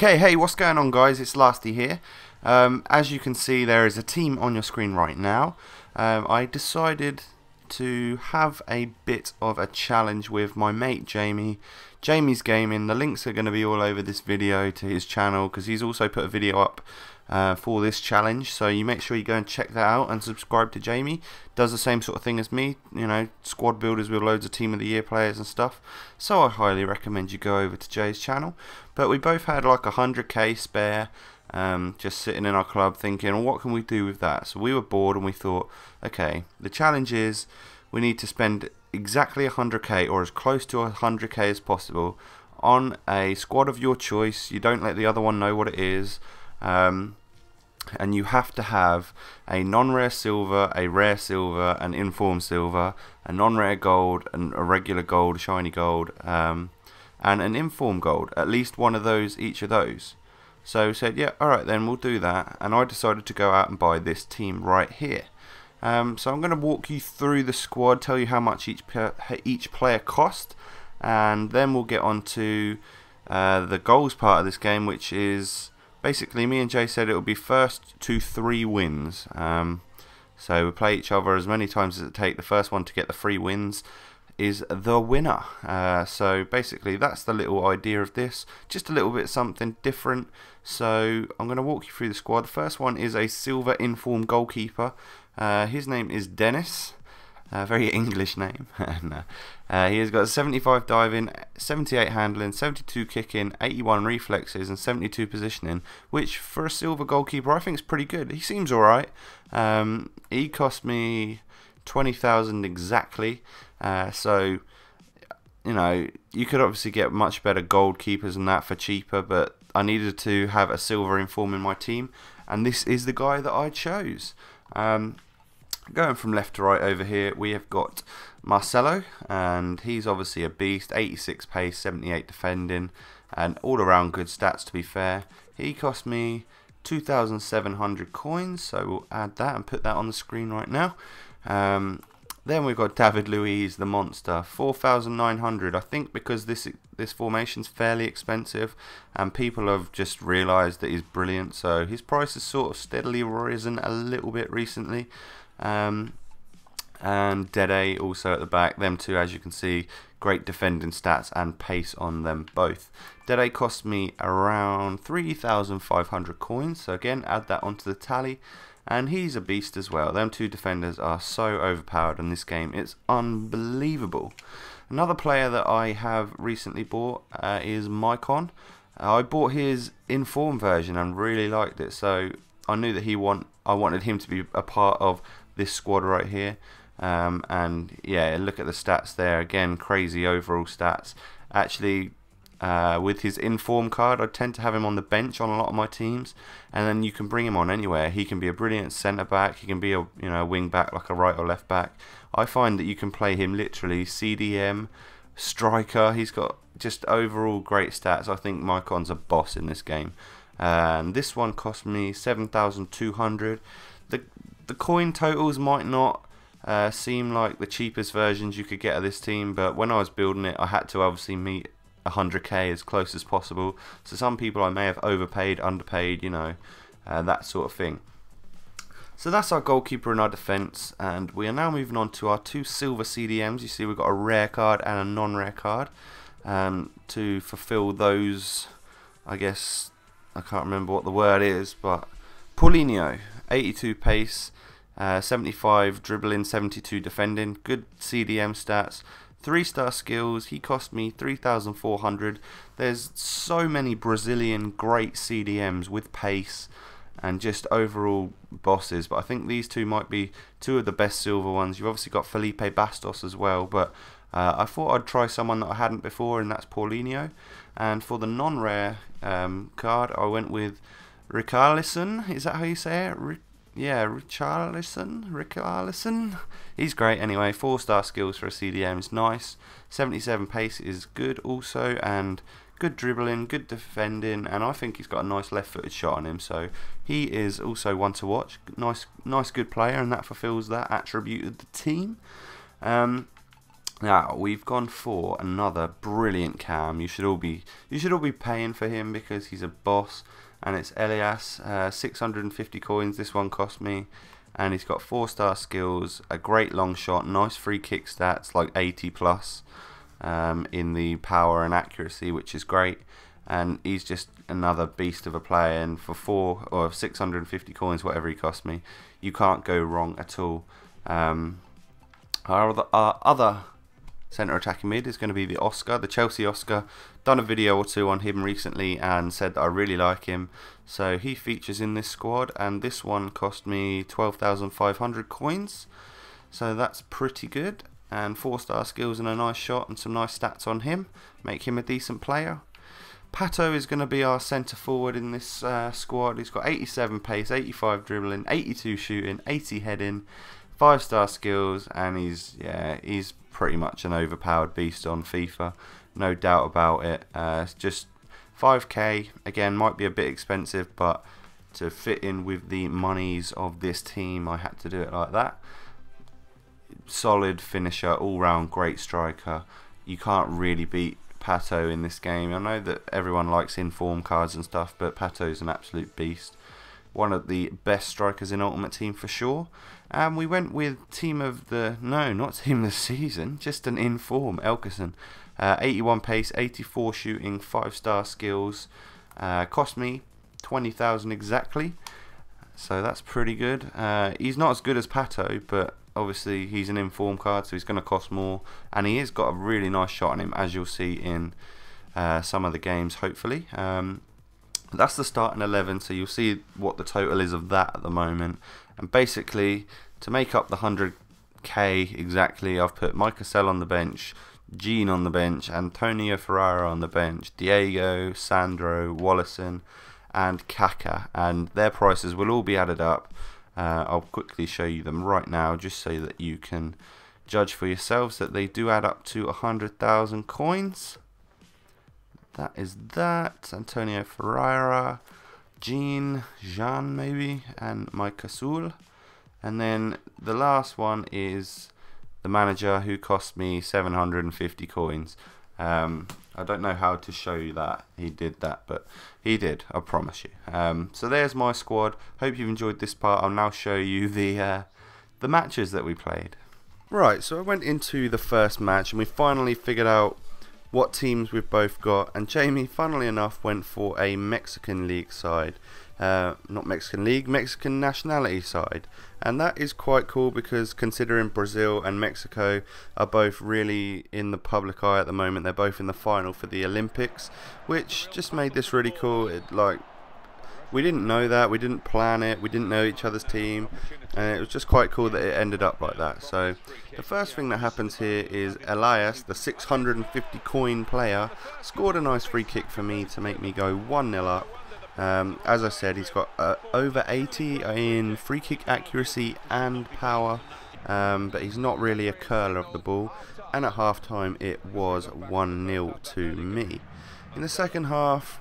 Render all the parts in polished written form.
Okay, hey, what's going on, guys? It's La5ty here. As you can see, there is a team on your screen right now. I decided to have a bit of a challenge with my mate Jamie. JamiesGaming. The links are going to be all over this video to his channel, because he's also put a video up for this challenge, so you make sure you go and check that out and subscribe to Jamie. Does the same sort of thing as me, you know, squad builders with loads of team of the year players and stuff, so I highly recommend you go over to Jay's channel. But we both had like 100k spare, just sitting in our club thinking, well, what can we do with that? So we were bored and we thought, okay, the challenge is we need to spend exactly 100k or as close to 100k as possible on a squad of your choice. You don't let the other one know what it is. And you have to have a non-rare silver, a rare silver, an informed silver, a non-rare gold, and a regular gold, shiny gold, and an informed gold. At least one of those, each of those. So we said, yeah, alright then, we'll do that. And I decided to go out and buy this team right here. So I'm going to walk you through the squad, tell you how much each player cost, and then we'll get on to the goals part of this game, which is basically, me and Jay said it will be first to 3 wins. So we play each other as many times as it takes. The first one to get the 3 wins is the winner. So basically, that's the little idea of this. Just a little bit something different. So I'm going to walk you through the squad. The first one is a silver informed goalkeeper. His name is Dennis. Very English name. No. He has got 75 diving, 78 handling, 72 kicking, 81 reflexes, and 72 positioning, which for a silver goalkeeper I think is pretty good. He seems alright. He cost me 20,000 exactly. So, you know, you could obviously get much better goalkeepers than that for cheaper, but I needed to have a silver inform in my team, and this is the guy that I chose. Going from left to right over here, we have got Marcelo, and he's obviously a beast. 86 pace, 78 defending, and all around good stats, to be fair. He cost me 2,700 coins, so we'll add that and put that on the screen right now. Then we've got David Luiz, the monster, 4,900. I think because this formation's fairly expensive, and people have just realised that he's brilliant, so his price has sort of steadily risen a little bit recently. And Dede also at the back. Them two, as you can see, great defending stats and pace on them both. Dede cost me around 3,500 coins, so again, add that onto the tally, and he's a beast as well. Them two defenders are so overpowered in this game, it's unbelievable. Another player that I have recently bought is Maicon. I bought his informed version and really liked it, so I knew that I wanted him to be a part of this squad right here. And yeah, look at the stats there. Again, crazy overall stats. Actually, with his inform card, I tend to have him on the bench on a lot of my teams, and then you can bring him on anywhere. He can be a brilliant centre back. He can be a wing back, like a right or left back. I find that you can play him literally CDM, striker. He's got just overall great stats. I think Maicon's a boss in this game. And this one cost me 7,200. The coin totals might not seem like the cheapest versions you could get of this team, but when I was building it, I had to obviously meet 100k as close as possible. So some people I may have overpaid, underpaid, you know, that sort of thing. So that's our goalkeeper and our defence, and we are now moving on to our 2 silver CDMs. You see we've got a rare card and a non-rare card to fulfill those, I guess, I can't remember what the word is, but Paulinho, 82 pace, 75 dribbling, 72 defending, good CDM stats, 3-star skills. He cost me 3,400. There's so many Brazilian great CDMs with pace and just overall bosses, but I think these two might be 2 of the best silver ones. You've obviously got Felipe Bastos as well, but I thought I'd try someone that I hadn't before, and that's Paulinho. And for the non-rare card, I went with Richarlison. Is that how you say it? Yeah, Richarlison. He's great anyway. 4-star skills for a CDM is nice. 77 pace is good also, and good dribbling, good defending, and I think he's got a nice left-footed shot on him. So he is also one to watch. Nice, good player, and that fulfills that attribute of the team. Now we've gone for another brilliant cam. You should all be paying for him because he's a boss. And it's Elias, 650 coins. This one cost me, and he's got 4-star skills, a great long shot, nice free kick stats like 80 plus in the power and accuracy, which is great. And he's just another beast of a player. And for 4 or 650 coins, whatever he cost me, you can't go wrong at all. Our other centre attacking mid is going to be the Oscar, the Chelsea Oscar. Done a video or two on him recently and said that I really like him, so he features in this squad, and this one cost me 12,500 coins, so that's pretty good. And 4-star skills and a nice shot and some nice stats on him make him a decent player. Pato is going to be our centre forward in this squad. He's got 87 pace, 85 dribbling, 82 shooting, 80 heading, 5-star skills, and he's pretty much an overpowered beast on FIFA, no doubt about it. It's just 5k, again, might be a bit expensive, but to fit in with the monies of this team, I had to do it like that. Solid finisher, all-round great striker. You can't really beat Pato in this game. I know that everyone likes inform cards and stuff, but Pato's an absolute beast. One of the best strikers in Ultimate Team for sure. And we went with team of the, no, not team of the season, just an inform, Elkerson. 81 pace, 84 shooting, 5-star skills. Cost me 20,000 exactly, so that's pretty good. He's not as good as Pato, but obviously he's an inform card, so he's going to cost more. And he has got a really nice shot on him, as you'll see in some of the games, hopefully. That's the starting 11, so you'll see what the total is of that at the moment. And basically, to make up the 100k exactly, I've put Mike Cassell on the bench, Jean on the bench, Antonio Ferrara on the bench, Diego, Sandro, Wallison, and Kaka. And their prices will all be added up. I'll quickly show you them right now, just so that you can judge for yourselves that they do add up to 100,000 coins. That is that. Antonio Ferreira, Jean maybe, and Mike Casul. And then the last one is the manager, who cost me 750 coins. I don't know how to show you that he did that, but he did, I promise you. So there's my squad. Hope you've enjoyed this part. I'll now show you the matches that we played. Right, so I went into the first match and we finally figured out what teams we've both got, and Jamie, funnily enough, went for a Mexican League side. Not Mexican League, Mexican nationality side. And that is quite cool, because considering Brazil and Mexico are both really in the public eye at the moment, they're both in the final for the Olympics, which just made this really cool. We didn't know that, we didn't plan it, we didn't know each other's team, and it was just quite cool that it ended up like that. So the first thing that happens here is Elias, the 650 coin player, scored a nice free kick for me to make me go 1-0 up. As I said, he's got over 80 in free kick accuracy and power, but he's not really a curler of the ball, and at half time it was 1-0 to me. In the second half,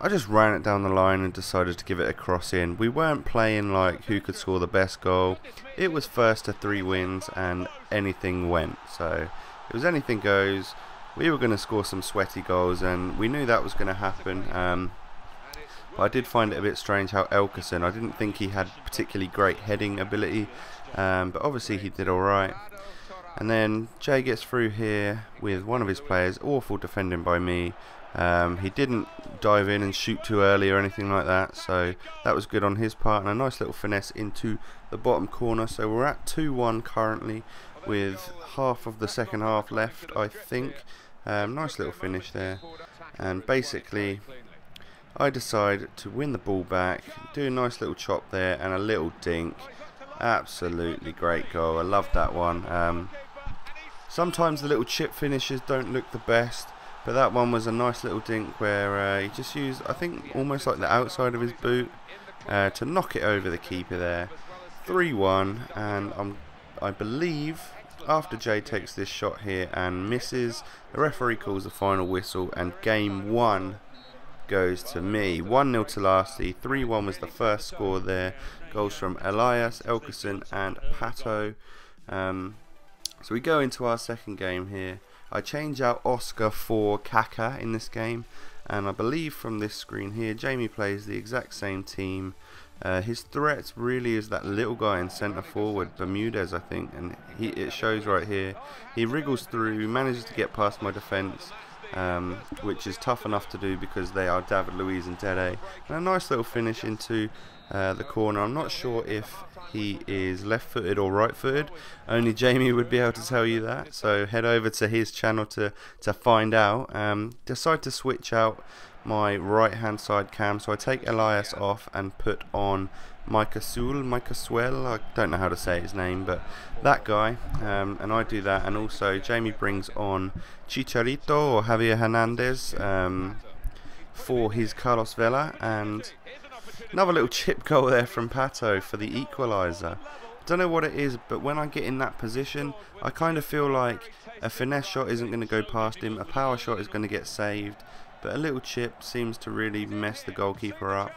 I just ran it down the line and decided to give it a cross in. We weren't playing like who could score the best goal. It was first to 3 wins and anything went. So it was anything goes. We were going to score some sweaty goals, and we knew that was going to happen. But I did find it a bit strange how Elkerson, I didn't think he had particularly great heading ability, but obviously he did alright. And then Jay gets through here with one of his players, awful defending by me. He didn't dive in and shoot too early or anything like that, so that was good on his part, and a nice little finesse into the bottom corner. So we're at 2-1 currently with half of the second half left, I think. Nice little finish there, and basically I decide to win the ball back, do a nice little chop there and a little dink. Absolutely great goal, I love that one. Sometimes the little chip finishes don't look the best, but that one was a nice little dink where he just used, I think, almost like the outside of his boot to knock it over the keeper there. 3-1, and I believe after Jay takes this shot here and misses, the referee calls the final whistle and game 1 goes to me. 1-0 to La5ty. 3-1 was the first score there. Goals from Elias, Elkerson and Pato. So we go into our second game here. I change out Oscar for Kaka in this game, and I believe from this screen here Jamie plays the exact same team. His threat really is that little guy in centre forward, Bermudez I think, and it shows right here. He wriggles through, manages to get past my defence, which is tough enough to do because they are David Luiz and Dede. And a nice little finish into the corner. I'm not sure if he is left-footed or right-footed. Only Jamie would be able to tell you that. So head over to his channel to find out. Decide to switch out my right-hand side cam. So I take Elias off and put on Micasuel. I don't know how to say his name, but that guy. And I do that. And also Jamie brings on Chicharito or Javier Hernandez for his Carlos Vela. And another little chip goal there from Pato for the equaliser. Don't know what it is, but when I get in that position, I kind of feel like a finesse shot isn't going to go past him, a power shot is going to get saved, but a little chip seems to really mess the goalkeeper up.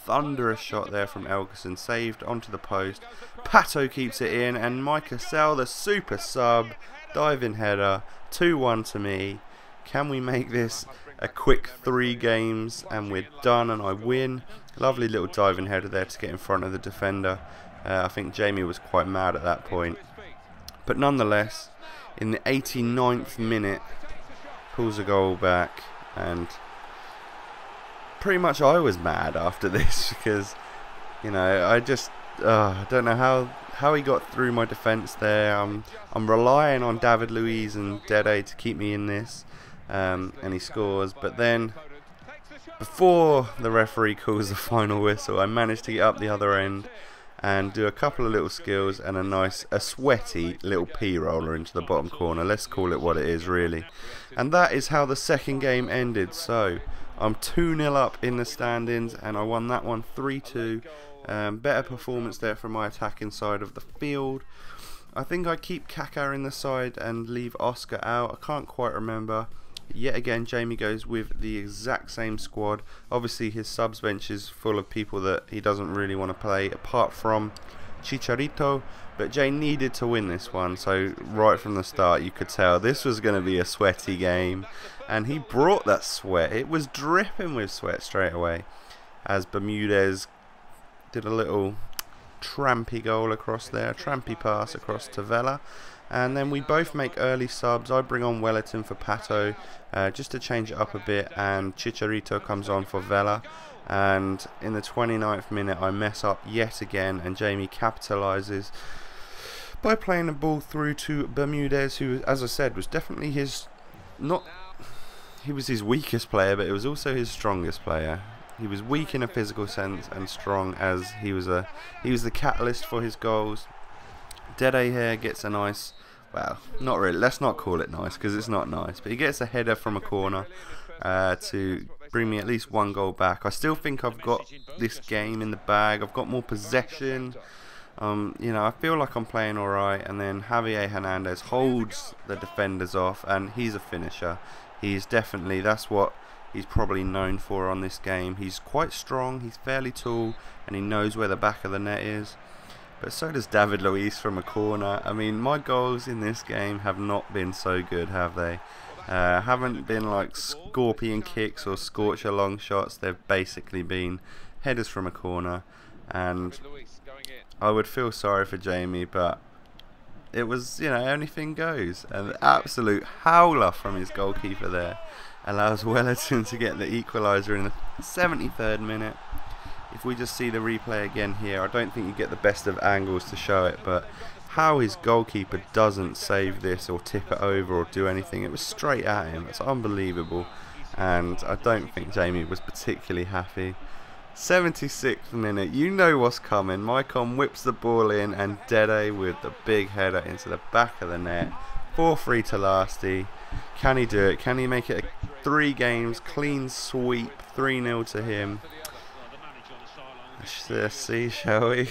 Thunderous shot there from Elkerson, saved onto the post. Pato keeps it in, and Mike Cassell, the super sub, diving header, 2-1 to me. Can we make this a quick 3 games and we're done and I win? Lovely little diving header there to get in front of the defender. I think Jamie was quite mad at that point, but nonetheless, in the 89th minute, pulls a goal back, and pretty much I was mad after this because, you know, I just I don't know how he got through my defence there. I'm relying on David Luiz and Dede to keep me in this, and he scores, but then before the referee calls the final whistle, I managed to get up the other end and do a couple of little skills and a sweaty little P-roller into the bottom corner. Let's call it what it is, really. And that is how the second game ended. So I'm 2-0 up in the standings, and I won that one 3-2. Better performance there from my attacking side of the field. I think I keep Kaka in the side and leave Oscar out. I can't quite remember. Yet again, Jamie goes with the exact same squad. Obviously his subs bench is full of people that he doesn't really want to play, apart from Chicharito, but Jay needed to win this one, so right from the start you could tell this was going to be a sweaty game, and he brought that sweat. It was dripping with sweat straight away, as Bermudez did a little trampy goal across there, a trampy pass across to Vela. And then we both make early subs. I bring on Wellington for Pato just to change it up a bit, and Chicharito comes on for Vela. And in the 29th minute I mess up yet again, and Jamie capitalises by playing the ball through to Bermudez, who, as I said, was definitely he was his weakest player, but it was also his strongest player. He was weak in a physical sense and strong as he was the catalyst for his goals. Dede here gets a nice, well, not really, let's not call it nice because it's not nice, but he gets a header from a corner to bring me at least 1 goal back. I still think I've got this game in the bag. I've got more possession. You know, I feel like I'm playing alright, and then Javier Hernandez holds the defenders off, and he's a finisher. He's definitely, that's what he's probably known for on this game. He's quite strong, he's fairly tall, and he knows where the back of the net is. But so does David Luiz from a corner. I mean, my goals in this game have not been so good, have they? Haven't been like scorpion kicks or scorcher long shots. They've basically been headers from a corner. And I would feel sorry for Jamie, but it was, you know, anything goes. An absolute howler from his goalkeeper there allows Wellington to get the equaliser in the 73rd minute. If we just see the replay again here, I don't think you get the best of angles to show it, but how his goalkeeper doesn't save this or tip it over or do anything, it was straight at him. It's unbelievable, and I don't think Jamie was particularly happy. 76th minute, you know what's coming. Maicon whips the ball in, and Dede with the big header into the back of the net. 4-3 to La5ty. Can he do it? Can he make it a 3 games clean sweep? 3-0 to him. Let's see, shall we?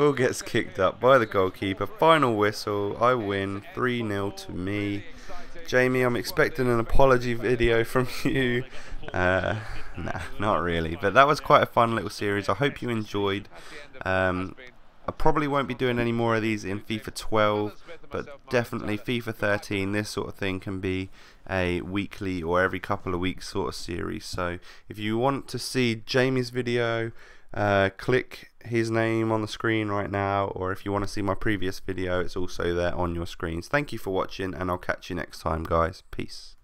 Ball gets kicked up by the goalkeeper. Final whistle. I win 3-0 to me. Jamie, I'm expecting an apology video from you. Nah, not really. But that was quite a fun little series. I hope you enjoyed. I probably won't be doing any more of these in FIFA 12, but definitely FIFA 13, this sort of thing can be a weekly or every couple of weeks sort of series. So if you want to see Jamie's video, click his name on the screen right now, or if you want to see my previous video, it's also there on your screens. Thank you for watching, and I'll catch you next time, guys. Peace.